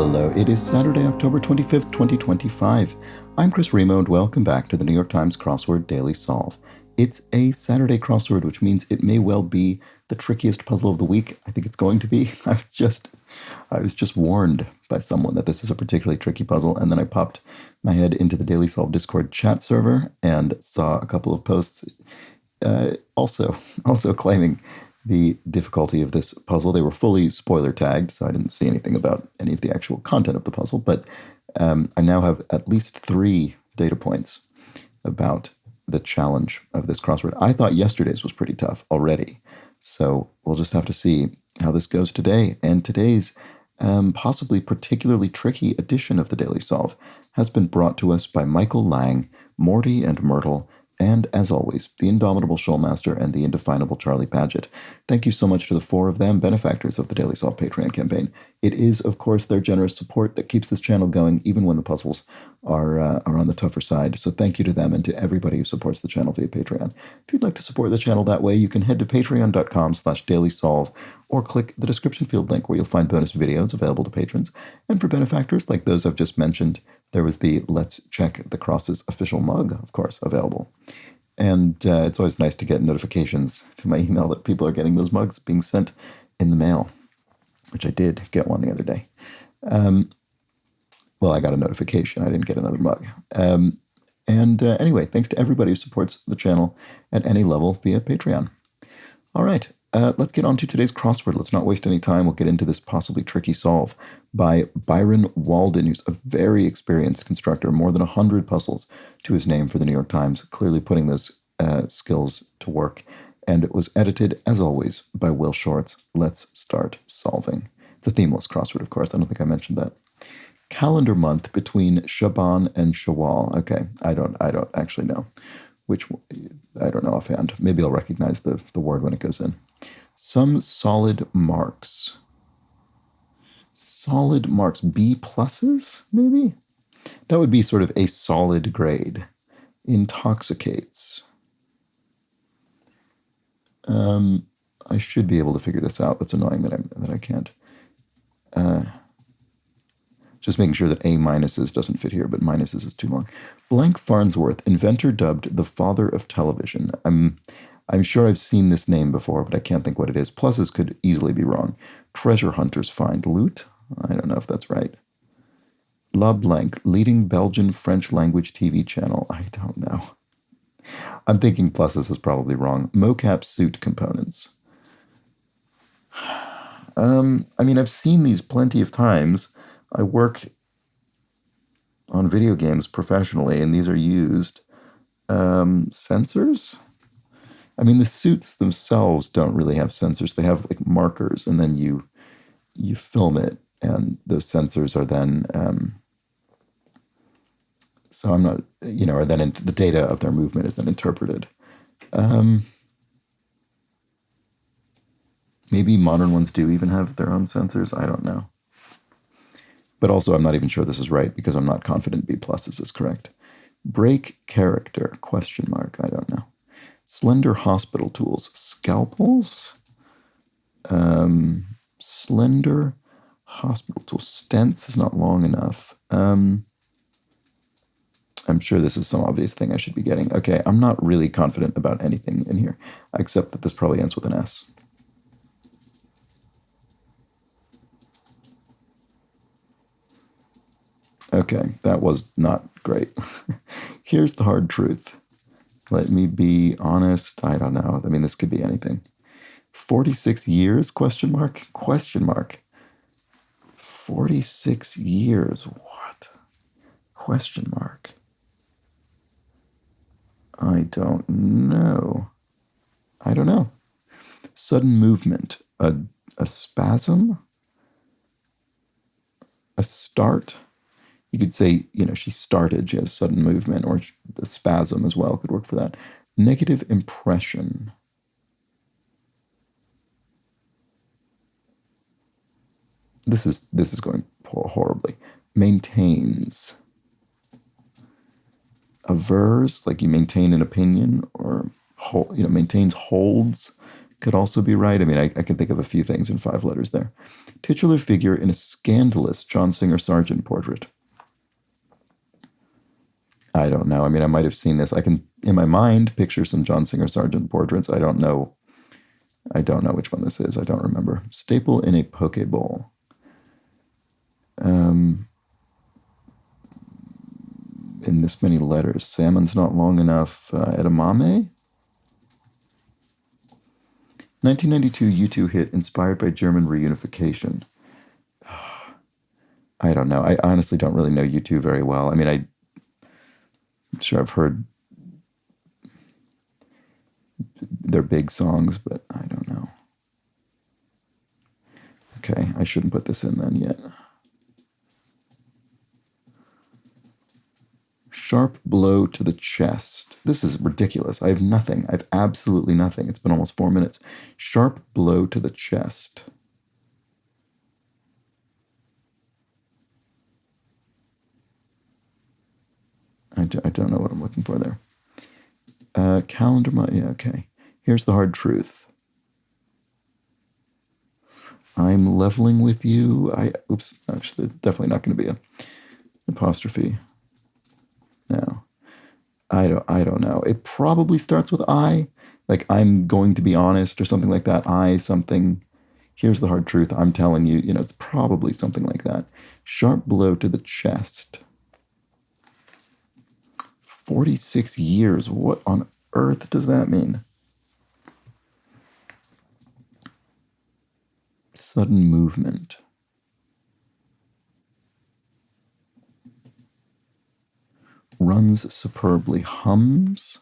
Hello, it is Saturday, October 25th, 2025. I'm Chris Remo, and welcome back to the New York Times Crossword Daily Solve. It's a Saturday crossword, which means it may well be the trickiest puzzle of the week. I think it's going to be. I was just warned by someone that this is a particularly tricky puzzle, and then I popped my head into the Daily Solve Discord chat server and saw a couple of posts also claiming the difficulty of this puzzle. They were fully spoiler tagged, so I didn't see anything about any of the actual content of the puzzle, but I now have at least 3 data points about the challenge of this crossword. I thought yesterday's was pretty tough already, so we'll just have to see how this goes today. And today's possibly particularly tricky edition of the Daily Solve has been brought to us by Michael Lang, Morty and Myrtle, and, as always, the indomitable Shoalmaster and the indefinable Charlie Paget. Thank you so much to the 4 of them, benefactors of the Daily Solve Patreon campaign. It is, of course, their generous support that keeps this channel going, even when the puzzles are on the tougher side. So thank you to them and to everybody who supports the channel via Patreon. If you'd like to support the channel that way, you can head to patreon.com/dailysolve or click the description field link where you'll find bonus videos available to patrons. And for benefactors like those I've just mentioned, there was the Let's Check the Crosses official mug, of course, available. And it's always nice to get notifications to my email that people are getting those mugs being sent in the mail, which I did get one the other day. Well, I got a notification. I didn't get another mug. Anyway, thanks to everybody who supports the channel at any level via Patreon. All right, let's get on to today's crossword. Let's not waste any time. We'll get into this possibly tricky solve by Byron Walden, who's a very experienced constructor, more than 100 puzzles to his name for the New York Times, clearly putting those skills to work. And it was edited, as always, by Will Shorts. Let's start solving. It's a themeless crossword, of course. I don't think I mentioned that. Calendar month between Shaban and Shawwal. Okay, I don't actually know which. I don't know offhand. Maybe I'll recognize the word when it goes in. Some solid marks. Solid marks. B pluses, maybe? That would be sort of a solid grade. Intoxicates. I should be able to figure this out. That's annoying that I can't. Just making sure that A minuses doesn't fit here, but minuses is too long. Blank Farnsworth, inventor dubbed the father of television. I'm sure I've seen this name before, but I can't think what it is. Pluses could easily be wrong. Treasure hunters find loot. I don't know if that's right. La Blanc, leading Belgian French language TV channel. I don't know. I'm thinking pluses is probably wrong. Mocap suit components. I mean, I've seen these plenty of times. I work on video games professionally, and these are used. Sensors? I mean, the suits themselves don't really have sensors. They have like markers, and then you film it, and those sensors are then so I'm not, or then the data of their movement is then interpreted. Maybe modern ones do even have their own sensors. I don't know. But also, I'm not even sure this is right because I'm not confident B pluses is correct. Break character, question mark, I don't know. Slender hospital tools, scalpels? Slender hospital tools, stents is not long enough. I'm sure this is some obvious thing I should be getting. Okay, I'm not really confident about anything in here, except that this probably ends with an S. Okay, that was not great. Here's the hard truth. Let me be honest. I don't know. I mean, this could be anything. 46 years, question mark? Question mark. 46 years, what? Question mark. I don't know. I don't know. Sudden movement. A spasm? A start? You could say, she started, she has sudden movement, or the spasm as well could work for that. Negative impression. This is going horribly. Maintains. Avers, like you maintain an opinion, or maintains, holds, could also be right. I mean, I can think of a few things in 5 letters there. Titular figure in a scandalous John Singer Sargent portrait. I don't know. I mean, I might have seen this. I can, in my mind, picture some John Singer Sargent portraits. I don't know. I don't know which one this is. I don't remember. Staple in a poke bowl. In this many letters. Salmon's not long enough. Edamame? 1992 U2 hit inspired by German reunification. I don't know. I honestly don't really know U2 very well. I mean, I'm sure I've heard their big songs, but I don't know. Okay, I shouldn't put this in then yet. Sharp blow to the chest. This is ridiculous. I have nothing. I have absolutely nothing. It's been almost 4 minutes. Sharp blow to the chest. I don't know what I'm looking for there. Calendar month. Yeah, okay. Here's the hard truth. I'm leveling with you. Oops, actually, it's definitely not going to be an apostrophe. No. I don't know. It probably starts with I, like I'm going to be honest or something like that. Something. Here's the hard truth. I'm telling you, it's probably something like that. Sharp blow to the chest. 46 years. What on earth does that mean? Sudden movement. Runs superbly. Hums.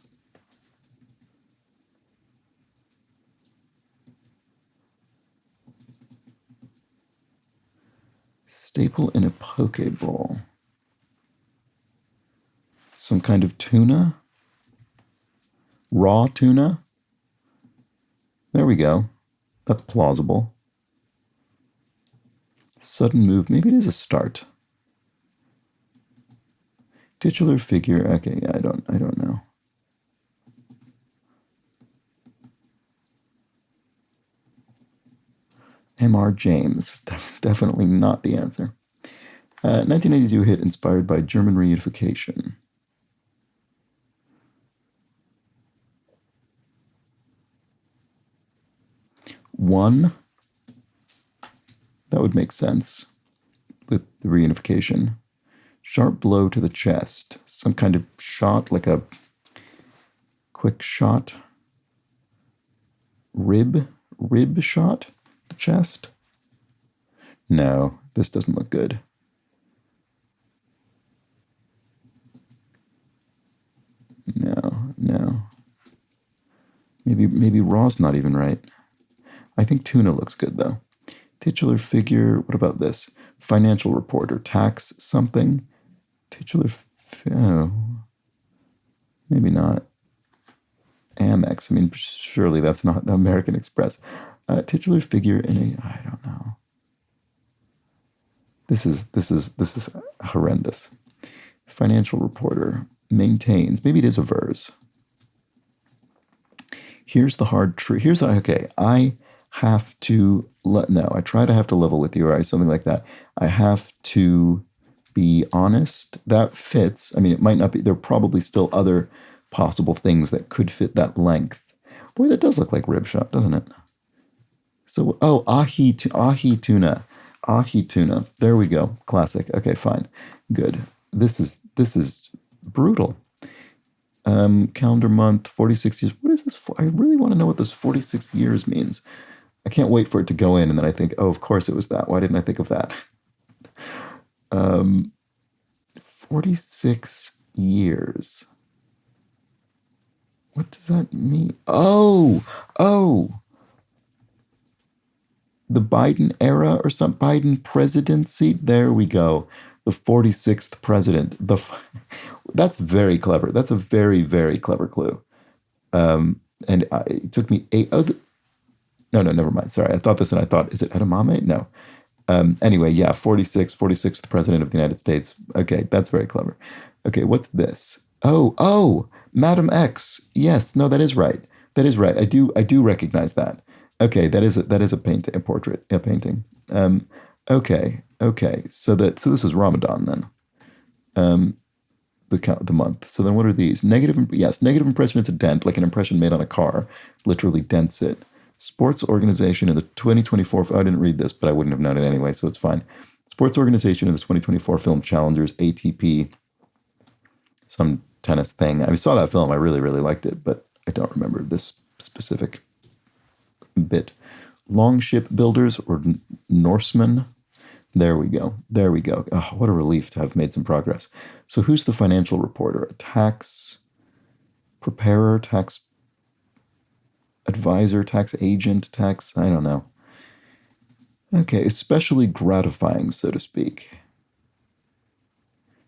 Staple in a poke bowl. Some kind of tuna. Raw tuna. There we go. That's plausible. Sudden move. Maybe it is a start. Titular figure. Okay, yeah, I don't know. M.R. James. Definitely not the answer. 1982 hit inspired by German reunification. One. That would make sense with the reunification. Sharp blow to the chest. Some kind of shot, like a quick shot. Rib shot? The chest? No, this doesn't look good. No. Maybe raw's not even right. I think tuna looks good, though. Titular figure, what about this? Financial reporter, tax something. Titular, oh, maybe not. Amex, I mean, surely that's not American Express. Titular figure in a, I don't know. This is horrendous. Financial reporter, maintains, maybe it is a verse. Here's the hard truth. Okay, I have to I try to have to level with you, or something like that. I have to be honest. That fits. I mean, it might not be. There are probably still other possible things that could fit that length. Boy, that does look like rib shot, doesn't it? So, ahi tuna. Ahi tuna. There we go. Classic. Okay, fine. Good. This is brutal. Calendar month, 46 years. What is this for? I really want to know what this 46 years means. I can't wait for it to go in, and then I think, oh, of course it was that. Why didn't I think of that? 46 years. What does that mean? Oh. The Biden era or some Biden presidency. There we go. The 46th president. That's very clever. That's a very, very clever clue. It took me 8. No, never mind. Sorry. I thought this and I thought, is it edamame? No. Anyway, yeah, 46th president of the United States. Okay, that's very clever. Okay, what's this? Oh, Madam X. Yes, no, that is right. That is right. I do recognize that. Okay, that is a paint a portrait a painting. Okay. So this is Ramadan then. Um, the month. So then what are these? Yes, negative impression is a dent, like an impression made on a car, literally dents it. Sports organization in the 2024. I didn't read this, but I wouldn't have known it anyway, so it's fine. Sports organization in the 2024 film Challengers ATP, some tennis thing. I saw that film. I really, really liked it, but I don't remember this specific bit. Longship builders or Norsemen. There we go. There we go. Oh, what a relief to have made some progress. So who's the financial reporter? A tax preparer, tax advisor, tax agent, I don't know. Okay, especially gratifying, so to speak.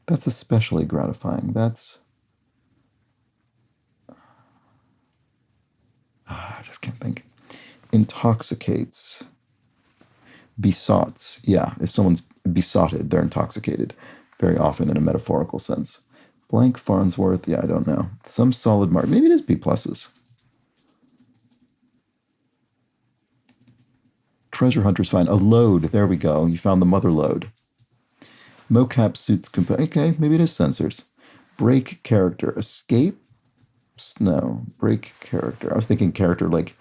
That's especially gratifying. I just can't think. Intoxicates. Besots. Yeah, if someone's besotted, they're intoxicated, very often in a metaphorical sense. Blank Farnsworth. Yeah, I don't know. Some solid mark. Maybe it is B pluses. Treasure hunter's fine. A load. There we go. You found the mother lode. Mocap suits. Okay, maybe it is sensors. Break character. Escape. No. Break character. I was thinking character like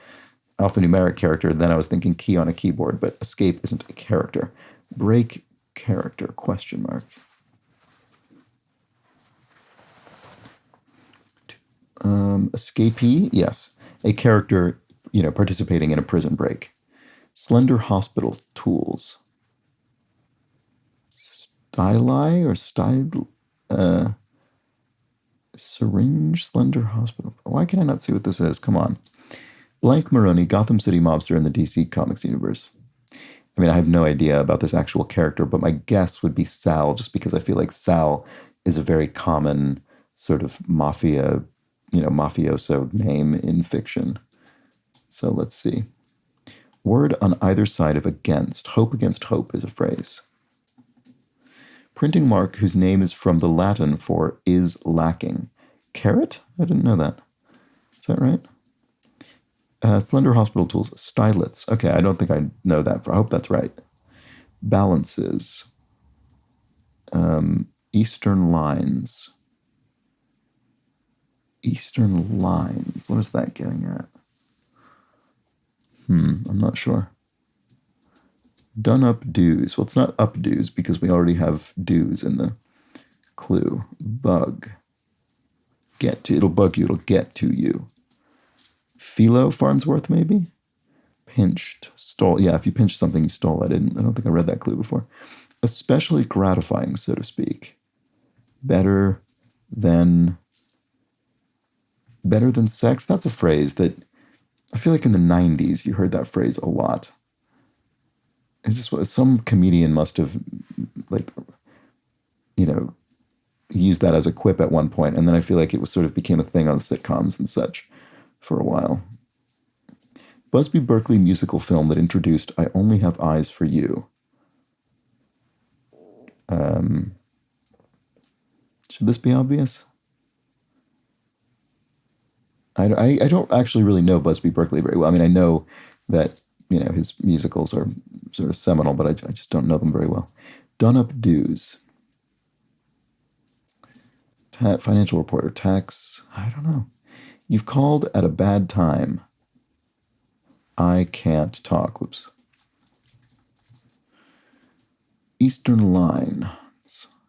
alphanumeric character. Then I was thinking key on a keyboard, but escape isn't a character. Break character, question mark. Escapee, yes. A character, participating in a prison break. Slender hospital tools. Styli or style, syringe, slender hospital. Why can I not see what this is? Come on. Blank Maroney, Gotham City mobster in the DC Comics universe. I mean, I have no idea about this actual character, but my guess would be Sal, just because I feel like Sal is a very common sort of mafioso name in fiction. So let's see. Word on either side of against. Hope against hope is a phrase. Printing mark whose name is from the Latin for is lacking. Carrot? I didn't know that. Is that right? Slender hospital tools. Stylets. Okay, I don't think I know that. I hope that's right. Balances. Eastern lines. Eastern lines. What is that getting at? I'm not sure. Done up dues. Well, it's not up dues because we already have dues in the clue. Bug. Get to. It'll bug you. It'll get to you. Philo Farnsworth, maybe? Pinched. Stole. Yeah, if you pinch something, you stole it. I don't think I read that clue before. Especially gratifying, so to speak. Better than sex. That's a phrase that I feel like in the 90s you heard that phrase a lot. It's just what some comedian must have, like, used that as a quip at one point, and then I feel like it was sort of became a thing on sitcoms and such for a while. Busby Berkeley musical film that introduced I Only Have Eyes for You. Should this be obvious? I don't actually really know Busby Berkeley very well. I mean, I know that, his musicals are sort of seminal, but I just don't know them very well. Done up dues. Financial reporter. Tax. I don't know. You've called at a bad time. I can't talk. Whoops. Eastern line.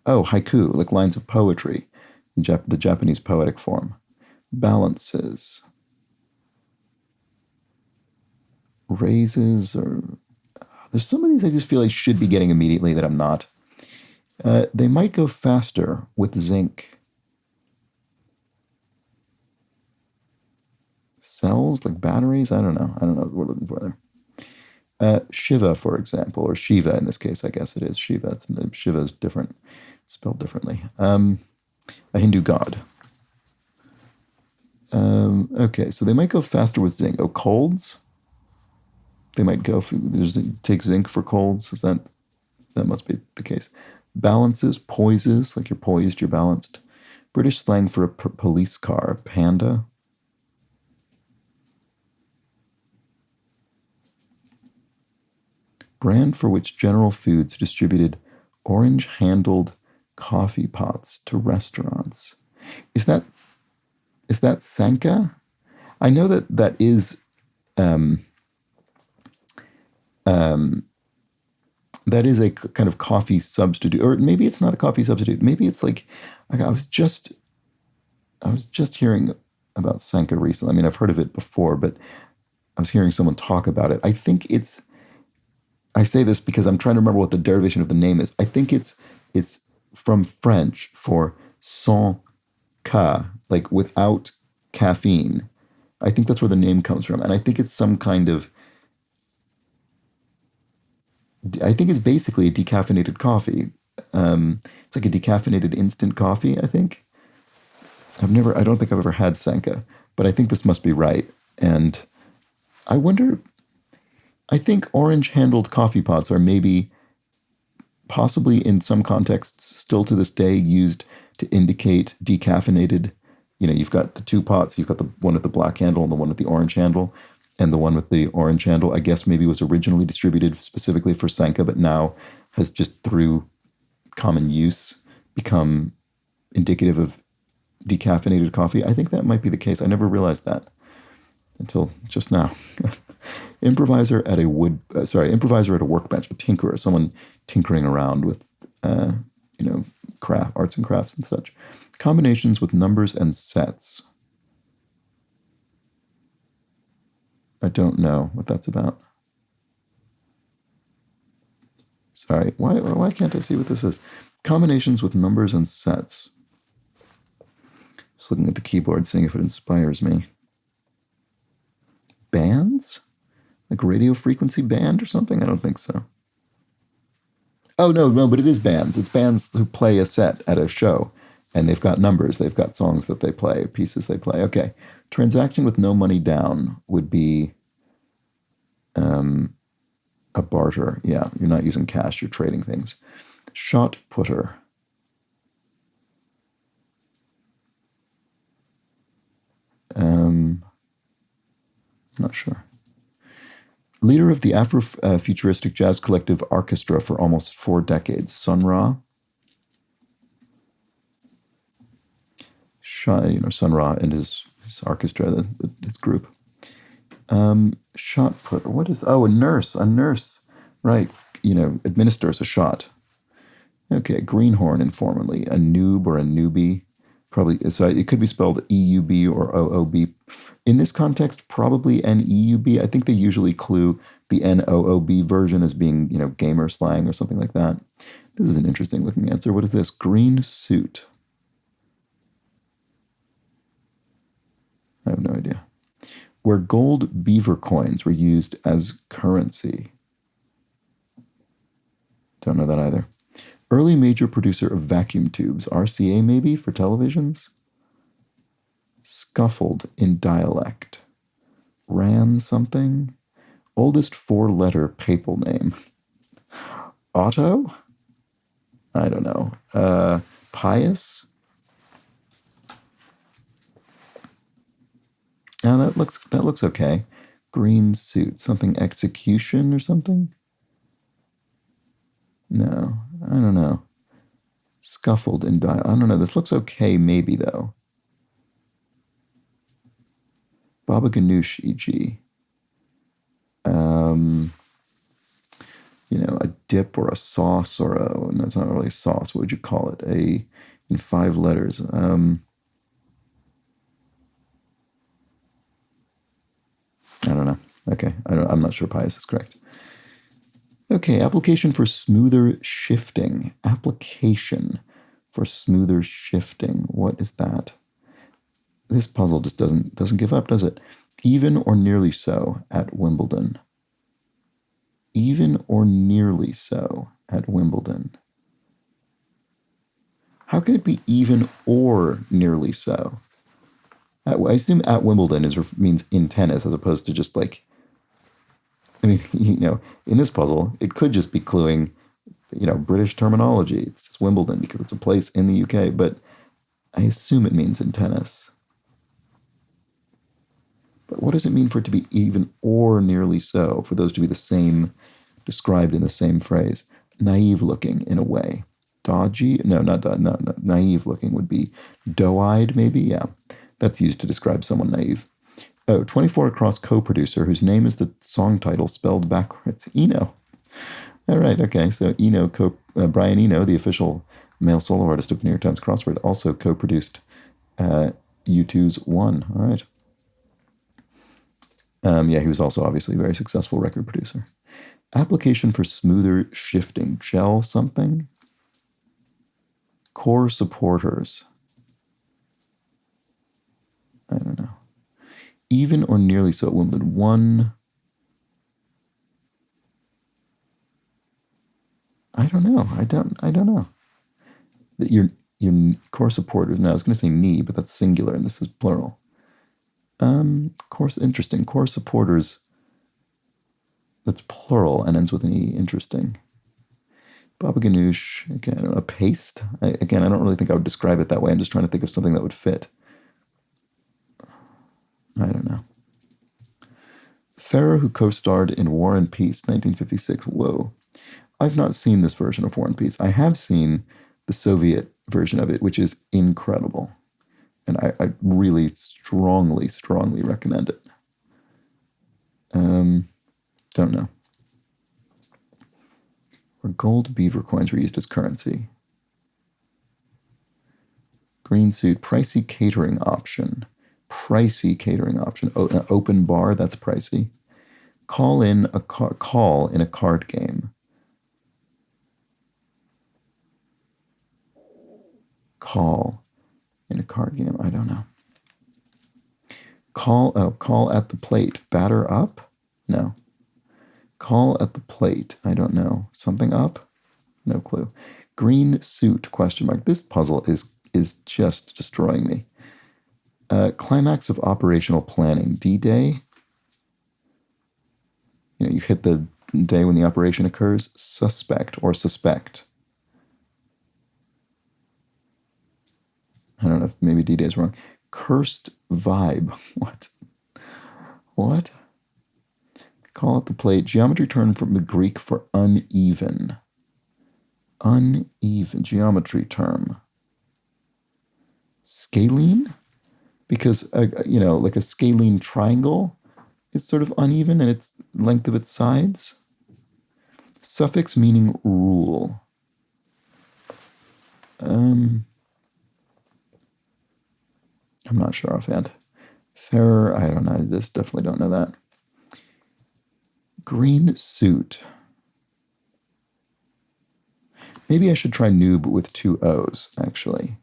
Oh, haiku, like lines of poetry. The Japanese poetic form. Balances. Raises or... There's some of these I just feel I should be getting immediately that I'm not. They might go faster with zinc. Cells, like batteries? I don't know what we're looking for there. Shiva, for example, or Shiva in this case, I guess it is Shiva. Shiva is different, spelled differently. A Hindu god. Okay, so they might go faster with zinc. Oh, colds? They might go take zinc for colds. That must be the case. Balances, poises, like you're poised, you're balanced. British slang for a police car. Panda. brand for which General Foods distributed orange-handled coffee pots to restaurants. Is that Sanka? I know that is um, um, that is a kind of coffee substitute, or maybe it's not a coffee substitute. Maybe it's like I was just hearing about Sanka recently. I mean, I've heard of it before, but I was hearing someone talk about it. I think it's. I say this because I'm trying to remember what the derivation of the name is. I think it's from French for sans ca, like without caffeine. I think that's where the name comes from, and I think it's some kind of. I think it's basically a decaffeinated coffee. It's like a decaffeinated instant coffee, I think. I don't think I've ever had Sanka, but I think this must be right. And I wonder, I think orange handled coffee pots are maybe, possibly in some contexts, still to this day used to indicate decaffeinated. You've got the two pots, you've got the one with the black handle and the one with the orange handle. And the one with the orange handle, I guess maybe was originally distributed specifically for Sanka, but now has just through common use become indicative of decaffeinated coffee. I think that might be the case. I never realized that until just now. Improviser at a workbench, a tinkerer, someone tinkering around with, arts and crafts and such. Combinations with numbers and sets. I don't know what that's about. Sorry, why can't I see what this is? Combinations with numbers and sets. Just looking at the keyboard, seeing if it inspires me. Bands? Like radio frequency band or something? I don't think so. Oh, no, but it is bands. It's bands who play a set at a show, and they've got numbers. They've got songs that they play, pieces they play. Okay. Transaction with no money down would be a barter. Yeah, you're not using cash, you're trading things. Shot putter. Not sure. Leader of the Afro-futuristic jazz collective Orchestra for almost 4 decades, Sun Ra. Sun Ra and his orchestra, his group. Shot putter. What is? Oh, a nurse. A nurse, right? Administers a shot. Okay, greenhorn informally, a noob or a newbie. Probably, so it could be spelled EUB or OOB. In this context, probably NEUB. I think they usually clue the NOOB version as being, gamer slang or something like that. This is an interesting looking answer. What is this? Green suit. I have no idea. Where gold beaver coins were used as currency. Don't know that either. Early major producer of vacuum tubes, RCA maybe, for televisions? Scuffled in dialect. Ran something? Oldest 4-letter papal name. Otto? I don't know. Pius? Now that looks okay. Green suit, something execution or something? No, I don't know. Scuffled in I don't know. This looks okay, maybe though. Baba Ganoush, e.g. A dip or a sauce or no, it's not really a sauce. What would you call it? In 5 letters. I don't know. Okay, I'm not sure Pius is correct. Okay, application for smoother shifting. Application for smoother shifting. What is that? This puzzle just doesn't give up, does it? Even or nearly so at Wimbledon. Even or nearly so at Wimbledon. How can it be even or nearly so? I assume at Wimbledon means in tennis as opposed to just like, I mean, in this puzzle, it could just be cluing, British terminology. It's just Wimbledon because it's a place in the UK, but I assume it means in tennis. But what does it mean for it to be even or nearly so, for those to be the same described in the same phrase. Naive looking in a way. Dodgy? No, not no, no. Naive looking would be doe-eyed, maybe? Yeah. That's used to describe someone naive. Oh, 24 Across co-producer whose name is the song title spelled backwards. Eno. All right, okay. So Brian Eno, the official male solo artist of the New York Times Crossword, also co-produced U2's One. All right. Yeah, he was also obviously a very successful record producer. Application for smoother shifting. Gel something? Core supporters. I don't know. Even or nearly so at Wimbledon. One. I don't know. I don't know. That your core supporters. No, I was going to say knee, but that's singular and this is plural. Interesting. Core supporters. That's plural and ends with an E. Interesting. Baba Ganoush. Again, I don't know. Paste. I don't really think I would describe it that way. I'm just trying to think of something that would fit. I don't know. Farah, who co-starred in War and Peace, 1956. Whoa. I've not seen this version of War and Peace. I have seen the Soviet version of it, which is incredible. And I really strongly, strongly recommend it. Don't know. Where gold beaver coins were used as currency. Green suit, pricey catering option. Pricey catering option. An open bar, that's pricey. Call in a card game. Call in a card game. I don't know. Call at the plate. Batter up? No. Call at the plate. I don't know. Something up? No clue. Green suit, question mark. This puzzle is just destroying me. Climax of operational planning. D-Day? You hit the day when the operation occurs. Suspect or suspect. I don't know if maybe D-Day is wrong. Cursed vibe. What? Call at the plate. Geometry term from the Greek for uneven. Uneven. Geometry term. Scalene? Because, like a scalene triangle is sort of uneven in its length of its sides. Suffix meaning rule. I'm not sure offhand. Fairer, I don't know. I just definitely don't know that. Green suit. Maybe I should try noob with 2 O's, actually.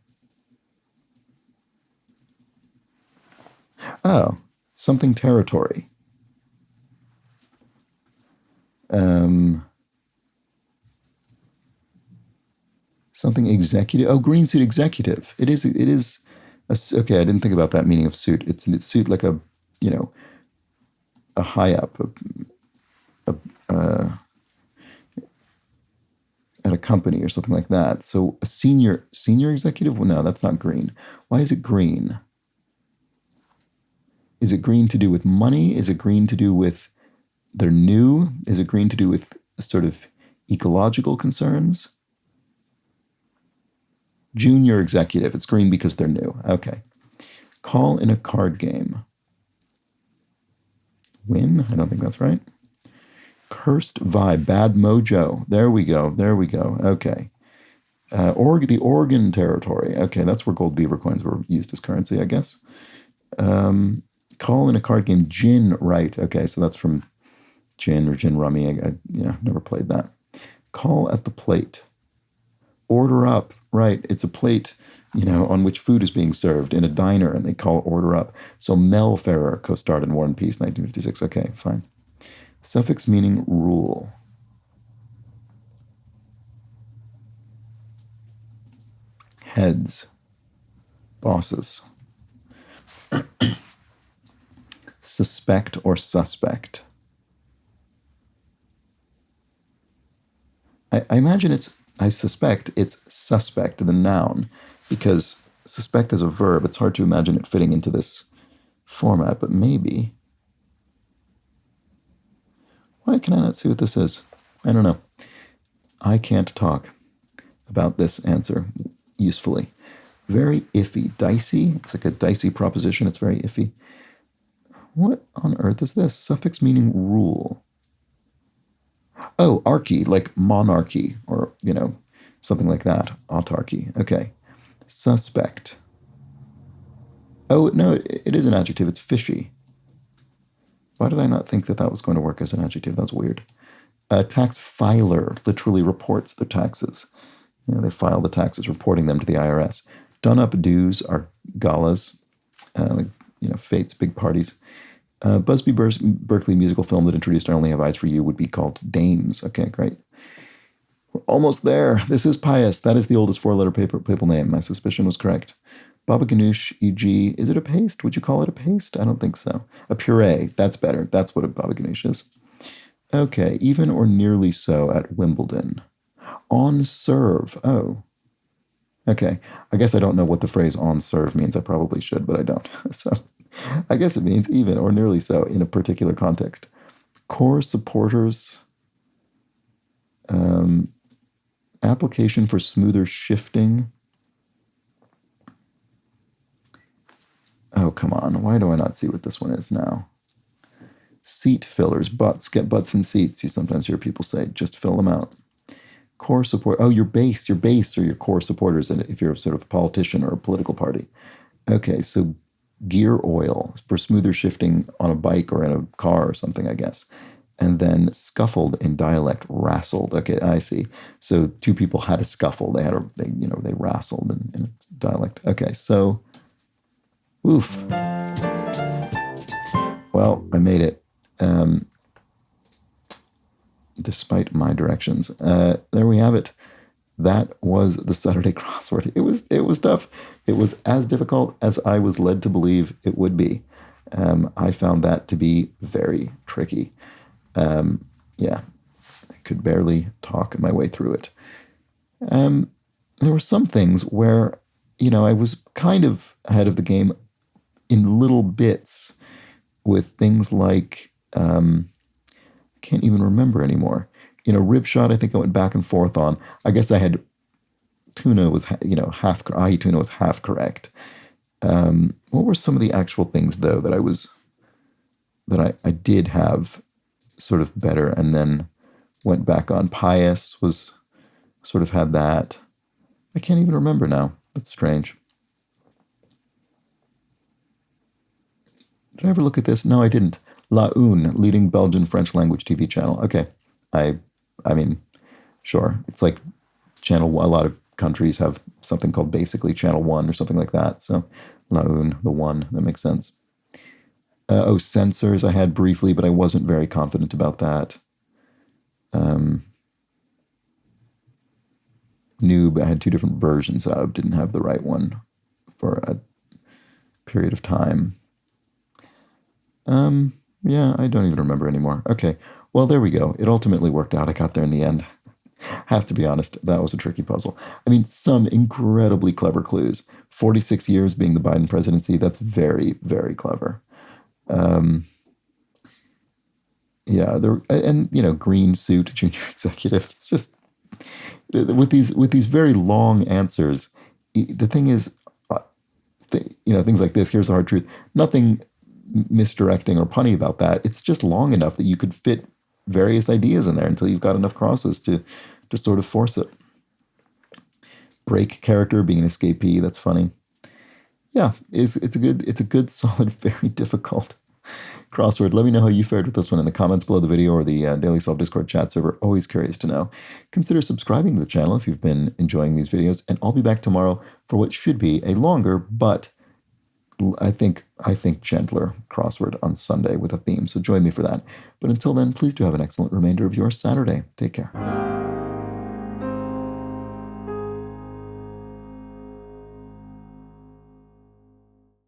Oh, something territory. Something executive. Oh, green suit executive. It is. Okay, I didn't think about that meaning of suit. It's suit like a high up, at a company or something like that. So a senior executive? Well, no, that's not green. Why is it green? Is it green to do with money? Is it green to do with they're new? Is it green to do with sort of ecological concerns? Junior executive. It's green because they're new. Okay. Call in a card game. Win? I don't think that's right. Cursed vibe. Bad mojo. There we go. Okay. The Oregon Territory. Okay, that's where gold beaver coins were used as currency, I guess. Call in a card game. Gin, right. Okay, so that's from Gin or Gin Rummy. I never played that. Call at the plate. Order up. Right, it's a plate, on which food is being served in a diner, and they call order up. So Mel Ferrer co-starred in War and Peace, 1956. Okay, fine. Suffix meaning rule. Heads. Bosses. Suspect or suspect. I imagine I suspect it's suspect, the noun, because suspect as a verb, it's hard to imagine it fitting into this format, but maybe. Why can I not see what this is? I don't know. I can't talk about this answer usefully. Very iffy. Dicey. It's like a dicey proposition. It's very iffy. What on earth is this? Suffix meaning rule. Oh, archy, like monarchy, or, something like that. Autarky. Okay. Suspect. Oh, no, it is an adjective. It's fishy. Why did I not think that was going to work as an adjective? That's weird. Tax filer literally reports their taxes. They file the taxes, reporting them to the IRS. Done-up dues are galas, fetes, big parties. Busby Berkeley musical film that introduced I Only Have Eyes for You would be called Dames. Okay, great. We're almost there. This is pious. That is the oldest four-letter papal name. My suspicion was correct. Baba ganoush, e.g., is it a paste? Would you call it a paste? I don't think so. A puree. That's better. That's what a baba ganoush is. Okay, even or nearly so at Wimbledon. On serve. Oh. Okay. I guess I don't know what the phrase on serve means. I probably should, but I don't. So I guess it means even or nearly so in a particular context. Core supporters. Application for smoother shifting. Oh, come on. Why do I not see what this one is now? Seat fillers, butts. Get butts in seats. You sometimes hear people say, just fill them out. Core support. Oh, your base or your core supporters, and if you're sort of a politician or a political party. Okay, so gear oil for smoother shifting on a bike or in a car or something, I guess. And then scuffled in dialect, rassled. Okay, I see. So two people had a scuffle. They rassled in dialect. Okay, so, oof. Well, I made it. Despite my directions. There we have it. That was the Saturday crossword. It was tough. It was as difficult as I was led to believe it would be. I found that to be very tricky. I could barely talk my way through it. There were some things where, I was kind of ahead of the game in little bits with things like, can't even remember anymore. Rib shot, I think I went back and forth on. I guess I had tuna was, half, ahi tuna was half correct. What were some of the actual things, though, that I did have sort of better and then went back on? Pious was sort of had that. I can't even remember now. That's strange. Did I ever look at this? No, I didn't. La Une, leading Belgian French language TV channel. Okay. I mean, sure. It's like channel one. A lot of countries have something called basically channel one or something like that. So La Une, the one, that makes sense. Censors I had briefly, but I wasn't very confident about that. Noob, I had two different versions of, didn't have the right one for a period of time. Yeah, I don't even remember anymore. Okay, well, there we go. It ultimately worked out. I got there in the end. Have to be honest, that was a tricky puzzle. I mean, some incredibly clever clues. 46 years being the Biden presidency, that's very, very clever. Green suit, junior executive. It's just, with these very long answers, the thing is, things like this, here's the hard truth. Nothing misdirecting or punny about that. It's just long enough that you could fit various ideas in there until you've got enough crosses to sort of force it. Break character being an escapee, that's funny. Yeah, it's a good, solid, very difficult crossword. Let me know how you fared with this one in the comments below the video or the Daily Solve Discord chat server. Always curious to know. Consider subscribing to the channel if you've been enjoying these videos, and I'll be back tomorrow for what should be a longer, but I think gentler crossword on Sunday with a theme. So join me for that. But until then, please do have an excellent remainder of your Saturday. Take care.